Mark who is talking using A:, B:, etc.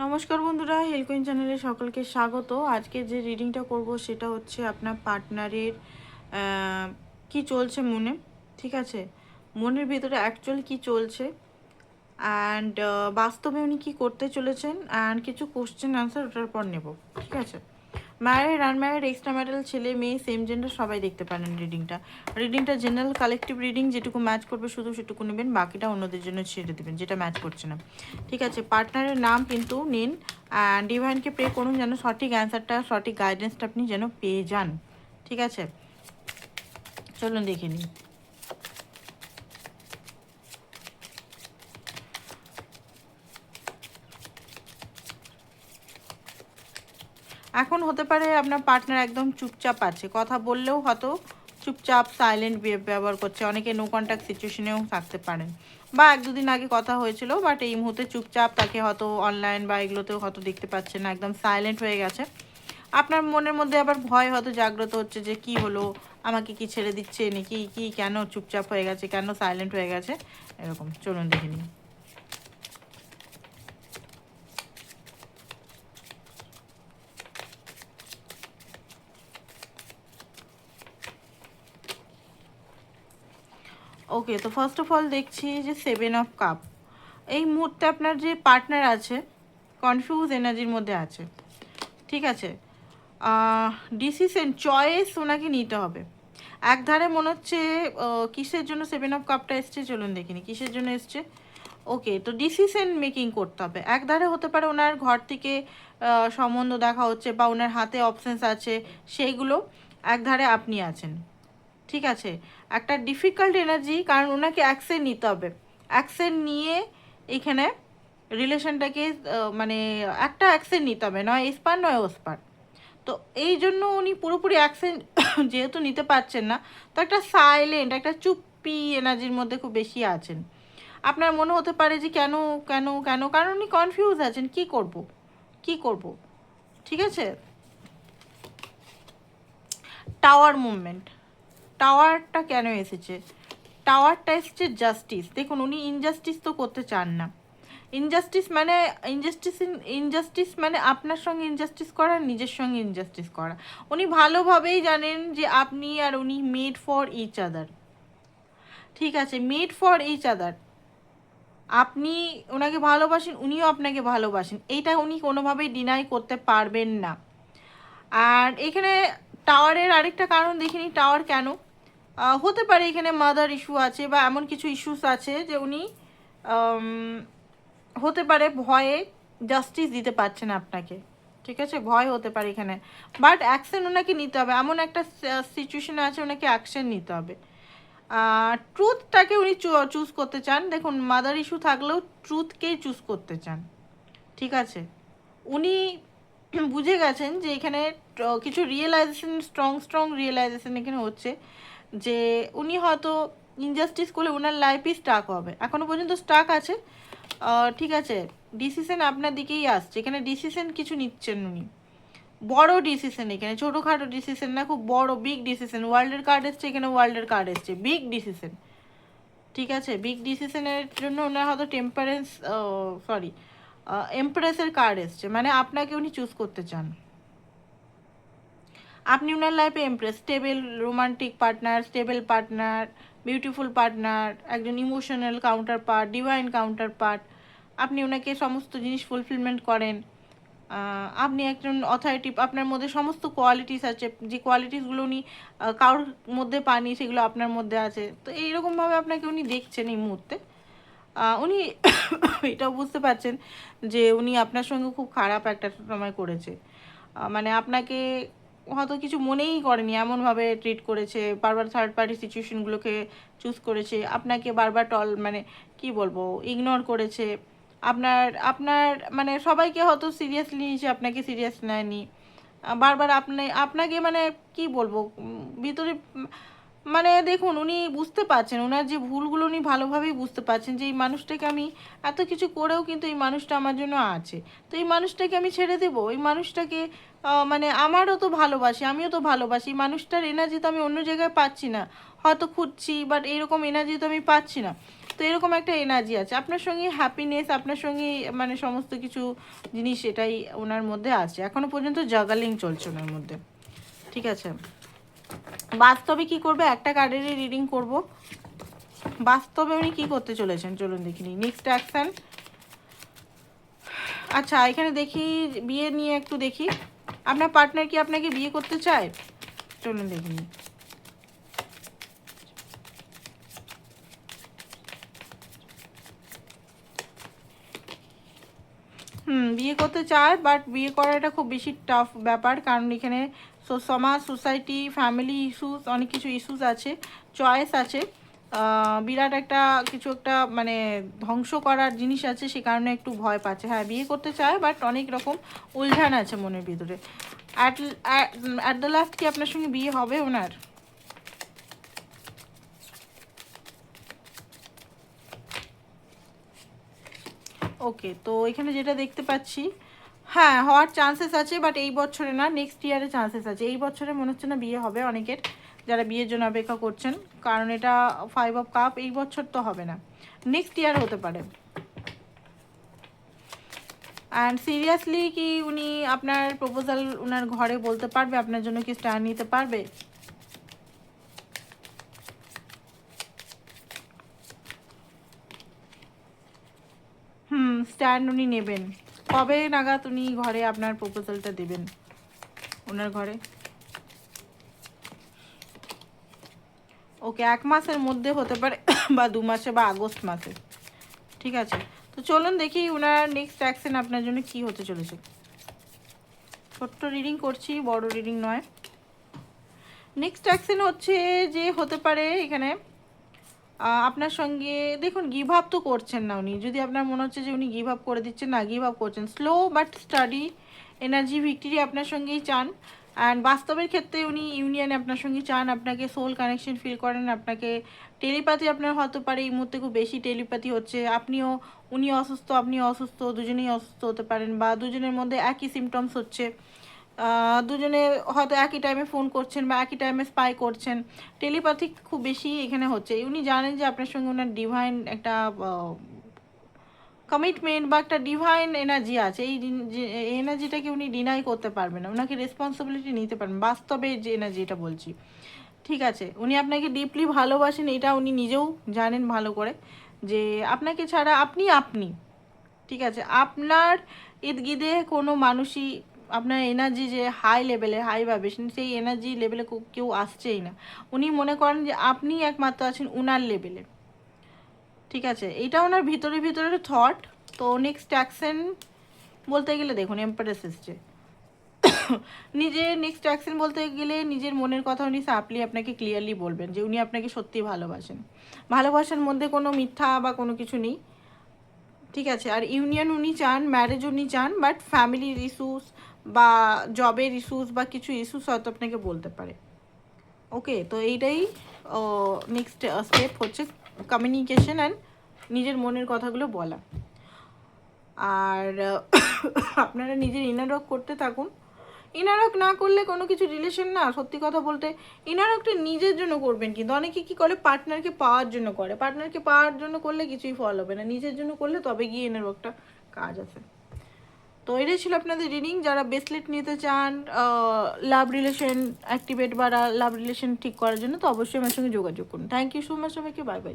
A: নমস্কার বন্ধুরা, হেলকোইন চ্যানেলে সকলকে স্বাগত। আজকে যে রিডিংটা করব সেটা হচ্ছে আপনার পার্টনারের কি চলছে মনে, ঠিক আছে, মনের ভিতরে অ্যাকচুয়ালি কি চলছে অ্যান্ড বাস্তবে উনি কী করতে চলেছেন অ্যান্ড কিছু কোশ্চেন আনসার ওটার পর নেব, ঠিক আছে। ম্যারিড আনম্যারিড এক্সট্রা ম্যারিটাল ছেলে মেয়ে সেম জেন্ডার সবাই দেখতে পারেন রিডিংটা জেনারেল কালেকটিভ রিডিং, যেটুকু ম্যাচ করবে শুধু সেটুকু নেবেন, বাকিটা অন্যদের জন্য ছেড়ে দেবেন যেটা ম্যাচ করছে না, ঠিক আছে। পার্টনারের নাম কিন্তু নিন অ্যান্ড ডিভাইনকে প্রে করুন যেন সঠিক অ্যান্সারটা, সঠিক গাইডেন্সটা আপনি যেন পেয়ে যান, ঠিক আছে। চলুন দেখে নিন। এখন হতে পারে আপনার পার্টনার একদম চুপচাপ আছে, কথা বললেও হয়তো চুপচাপ সাইলেন্ট ব্যবহার করছে, অনেকে নো কন্ট্যাক্ট সিচুয়েশনেও থাকতে পারেন, বা এক দুদিন আগে কথা হয়েছিল বাট এই মুহূর্তে চুপচাপ, তাকে হয়তো অনলাইন বা এগুলোতেও হয়তো দেখতে পাচ্ছেন না, একদম সাইলেন্ট হয়ে গেছে। আপনার মনের মধ্যে আবার ভয় হয়তো জাগ্রত হচ্ছে যে কি হলো, আমাকে কি ছেড়ে দিচ্ছে নাকি, কি কেন চুপচাপ হয়ে গেছে, কেন সাইলেন্ট হয়ে গেছে, এরকম। চলুন দেখে নিন। ওকে, তো ফার্স্ট অফ অল দেখছি যে 7 অফ কাপ। এই মুহূর্তে আপনার যে পার্টনার আছে কনফিউজ এনার্জির মধ্যে আছে, ঠিক আছে। ডিসিশন চয়েস ওনাকে নিতে হবে। একধারে মনে হচ্ছে কিসের জন্য 7 অফ কাপটা এসছে, চলুন দেখিনি কিসের জন্য এসছে। ওকে, তো ডিসিশন মেকিং করতে হবে। একধারে হতে পারে ওনার ঘর থেকে সম্বন্ধ দেখা হচ্ছে বা ওনার হাতে অপশানস আছে, সেইগুলো একধারে আপনি আছেন, ঠিক আছে। একটা ডিফিকাল্ট এনার্জি, কারণ ওনাকে অ্যাকশন নিতে হবে। অ্যাকশন নিয়ে এখানে রিলেশনটাকে মানে একটা অ্যাকশন নিতে হবে, নয় এসপার নয় ওসপার। তো এই জন্য উনি পুরোপুরি অ্যাকশন যেহেতু নিতে পারছেন না, তো একটা সাইলেন্ট, একটা চুপ্পি এনার্জির মধ্যে খুব বেশি আছেন। আপনার মনে হতে পারে যে কেন কেন কেন, কারণ উনি কনফিউজ আছেন, কি করব কি করব, ঠিক আছে। টাওয়ার মুভমেন্ট, টাওয়ারটা কেন এসেছে, টাওয়ারটা এসেছে জাস্টিস। দেখুন, উনি ইনজাস্টিস তো করতে চান না। ইনজাস্টিস মানে আপনার সঙ্গে ইনজাস্টিস করা, নিজের সঙ্গে ইনজাস্টিস করা। উনি ভালোভাবেই জানেন যে আপনি আর উনি মেড ফর ইচ আদার, ঠিক আছে, মেড ফর ইচ আদার। আপনি ওনাকে ভালোবাসেন, উনিও আপনাকে ভালোবাসেন, এইটা উনি কোনোভাবেই ডিনাই করতে পারবেন না। আর এখানে টাওয়ারের আরেকটা কারণ দেখিনি, টাওয়ার কেন হতে পারে, এখানে মাদার ইস্যু আছে বা এমন কিছু ইস্যুস আছে যে উনি হতে পারে ভয়ে জাস্টিস দিতে পারছেন আপনাকে, ঠিক আছে, ভয় হতে পারে এখানে। বাট অ্যাকশন ওনাকে নিতে হবে, এমন একটা সিচুয়েশন আছে, ওনাকে অ্যাকশন নিতে হবে। ট্রুথটাকে উনি চুজ করতে চান। দেখুন, মাদার ইস্যু থাকলেও ট্রুথকেই চুজ করতে চান, ঠিক আছে। উনি বুঝে গেছেন যে এখানে কিছু রিয়েলাইজেশন, স্ট্রং রিয়েলাইজেশন এখানে হচ্ছে যে উনি হয়তো ইনজাস্টিস করলে ওনার লাইফই স্টাক হবে, এখনও পর্যন্ত স্টাক আছে, ঠিক আছে। ডিসিশন আপনার দিকেই আসছে, এখানে ডিসিশন কিছু নিচ্ছেন উনি, বড় ডিসিশন, এখানে ছোটোখাটো ডিসিশন না, খুব বড় বিগ ডিসিশন। ওয়ার্ল্ডের কার্ড এসছে, এখানে ওয়ার্ল্ডের কার্ড এসছে, বিগ ডিসিশন, ঠিক আছে। বিগ ডিসিশনের জন্য ওনার হয়তো টেম্পারেন্স, সরি, এমপ্রেসের কার্ড এসছে, মানে আপনাকে উনি চুজ করতে চান। আপনি ওনার লাইফে empress, stable romantic partner, stable partner, beautiful partner, একজন emotional counterpart, divine counterpart. আপনি ওনাকে সমস্ত জিনিস ফুলফিলমেন্ট করেন। আপনি একজন অথরিটি, আপনার মধ্যে সমস্ত কোয়ালিটিস আছে, যে কোয়ালিটিসগুলো উনি কারোর মধ্যে পাননি সেগুলো আপনার মধ্যে আছে। তো এইরকমভাবে আপনাকে উনি দেখছেন এই মুহূর্তে। উনি এটাও বুঝতে পারছেন যে উনি আপনার সঙ্গে খুব খারাপ একটা সময় করেছে, মানে আপনাকে হয়তো কিছু মনেই করেনি, এমনভাবে ট্রিট করেছে, বারবার থার্ড পার্টি সিচুয়েশনগুলোকে চুজ করেছে, আপনাকে বারবার মানে কি বলবো, ইগনোর করেছে। আপনার আপনার মানে সবাইকে হয়তো সিরিয়াসলি নিয়েছে, আপনাকে সিরিয়াস নেয়নি, বারবার আপনাকে মানে কি বলবো, ভিতরে মানে দেখুন, উনি বুঝতে পারছেন ওনার যে ভুলগুলো, উনি ভালোভাবেই বুঝতে পারছেন যে এই মানুষটাকে আমি এত কিছু করেও কিন্তু এই মানুষটা আমার জন্য আছে, তো এই মানুষটাকে আমি ছেড়ে দেবো, এই মানুষটাকে মানে আমারও তো ভালোবাসি, আমিও তো ভালোবাসি, এই মানুষটার এনার্জি তো আমি অন্য জায়গায় পাচ্ছি না, হয়তো খুঁজছি বাট এইরকম এনার্জি তো আমি পাচ্ছি না। তো এরকম একটা এনার্জি আছে আপনার সঙ্গে, হ্যাপিনেস আপনার সঙ্গে, মানে সমস্ত কিছু জিনিস এটাই ওনার মধ্যে আছে। এখনো পর্যন্ত জাগালিং চলছে ওনার মধ্যে, ঠিক আছে। বাস্তবে কি করবে, একটা কার্ডেরই রিডিং করব। বাস্তবে উনি কি করতে চলেছেন চলুন দেখিনি। নেক্সট অ্যাকশন, আচ্ছা এখানে দেখি বিয়ে নিয়ে একটু দেখি। আপনার পার্টনার কি আপনাকে বিয়ে করতে চায়, চলুন দেখিনি। বিয়ে করতে চায়, বাট বিয়ে করাটা খুব বেশি টাফ ব্যাপার, কারণ এখানে সমাজ, সোসাইটি, ফ্যামিলি ইস্যুস, অনেক কিছু ইস্যুস আছে, চয়েস আছে, বিরাট একটা কিছু একটা মানে ধ্বংস করার জিনিস আছে, সে কারণে একটু ভয় পাচ্ছে। হ্যাঁ বিয়ে করতে চায়, বাট অনেক রকম উলঝান আছে মনের ভিতরে। অ্যাট দ্য লাস্ট কি আপনার সঙ্গে বিয়ে হবে ওনার? ওকে, তো এখানে যেটা দেখতে পাচ্ছি, হ্যাঁ হওয়ার চান্সেস আছে, বাট এই বছরে না, নেক্সট ইয়ারে চান্সেস আছে। এই বছরে মনে হচ্ছে না বিয়ে হবে অনেকের, যারা বিয়ের জন্য অপেক্ষা করছেন, কারণ এটা 5 অফ কাপ, এই বছর তো হবে না, নেক্সট ইয়ার হতে পারে। অ্যান্ড সিরিয়াসলি কি উনি আপনার প্রপোজাল ওনার ঘরে বলতে পারবে, আপনার জন্য কি স্ট্যান্ড নিতে পারবে? স্ট্যান্ড উনি নেবেন। কবে নাগাদ উনি ঘরে আপনার প্রপোজালটা দেবেন ওনার ঘরে? ওকে, 1 মাসের মধ্যে হতে পারে বা 2 মাসে বা আগস্ট মাসে, ঠিক আছে। তো চলুন দেখি ওনার নেক্সট অ্যাকশন আপনার জন্য কি হতে চলেছে। ছোট্ট রিডিং করছি, বড় রিডিং নয়। নেক্সট অ্যাকশন হচ্ছে যে হতে পারে এখানে আপনার সঙ্গে, দেখুন গিভ আপ তো করছেন না উনি, যদি আপনার মনে হচ্ছে যে উনি গিভ আপ করে দিচ্ছেন, না গিভ আপ করছেন, slow but study energy victory আপনার সঙ্গেই চান। অ্যান্ড বাস্তবের ক্ষেত্রে উনি ইউনিয়নে আপনার সঙ্গে চান, আপনাকে সোল কানেকশন ফিল করেন, আপনাকে টেলিপ্যাথি আপনার হতে পারে এই মুহূর্তে, খুব বেশি টেলিপ্যাথি হচ্ছে, আপনিও, উনি অসুস্থ আপনিও অসুস্থ, দুজনেই অসুস্থ হতে পারেন, বা দুজনের মধ্যে একই সিমটমস হচ্ছে, দুজনে হয়তো একই টাইমে ফোন করছেন বা একই টাইমে স্পাই করছেন, টেলিপ্যাথিক খুব বেশি এখানে হচ্ছে। উনি জানেন যে আপনার সঙ্গে ওনার ডিভাইন একটা কমিটমেন্ট বা একটা ডিভাইন এনার্জি আছে, এই এনার্জিটাকে উনি ডিনাই করতে পারবেন না, ওনাকে রেসপন্সিবিলিটি নিতে পারবেন, বাস্তবে যে এনার্জি এটা বলছি, ঠিক আছে। উনি আপনাকে ডিপলি ভালোবাসেন, এটা উনি নিজেও জানেন ভালো করে, যে আপনাকে ছাড়া আপনি আপনি, ঠিক আছে। আপনার ইদগিদে কোনো মানুষই, আপনার এনার্জি যে হাই লেভেলে, হাই ভাইব্রেশন, সেই এনার্জি লেভেলে কেউ আসছেই না। উনি মনে করেন যে আপনি একমাত্র আছেন উনার লেভেলে, ঠিক আছে। এইটা ওনার ভিতরে ভিতরে থট। তো নেক্সট অ্যাকশন বলতে গেলে দেখুন এম্পারেস এসছে, নিজের নেক্সট অ্যাকশন বলতে গেলে নিজের মনের কথা উনি সাপলি আপনাকে ক্লিয়ারলি বলবেন যে উনি আপনাকে সত্যি ভালোবাসেন, ভালোবাসার মধ্যে কোনো মিথ্যা বা কোনো কিছু নেই, ঠিক আছে। আর ইউনিয়ন উনি চান, ম্যারেজ উনি চান, বাট ফ্যামিলির ইস্যুস বা জবের ইস্যুস বা কিছু ইস্যুস হয়তো আপনাকে বলতে পারে। ওকে, তো এইটাই নেক্সট স্টেপ হচ্ছে কমিউনিকেশন অ্যান্ড নিজের মনের কথাগুলো বলা। আর আপনারা নিজের ইনার ওয়ার্ক করতে থাকুন। ইনার ওয়ার্ক না করলে কোনো কিছু রিলেশন না, সত্যি কথা বলতে ইনার ওয়ার্কটা নিজের জন্য করবেন, কিন্তু অনেকে কী করে পার্টনারকে পাওয়ার জন্য করে, পার্টনারকে পাওয়ার জন্য করলে কিছুই ফল হবে না, নিজের জন্য করলে তবে গিয়ে ইনার ওয়ার্কটা কাজ আছে। তো এটাই ছিল আপনাদের রিডিং। যারা ব্রেসলেট নিতে চান লাভ রিলেশন অ্যাক্টিভেট বা লাভ রিলেশন ঠিক করার জন্য, তো অবশ্যই আমার সঙ্গে যোগাযোগ করুন। থ্যাংক ইউ সো মাচ সবাইকে, বাই বাই।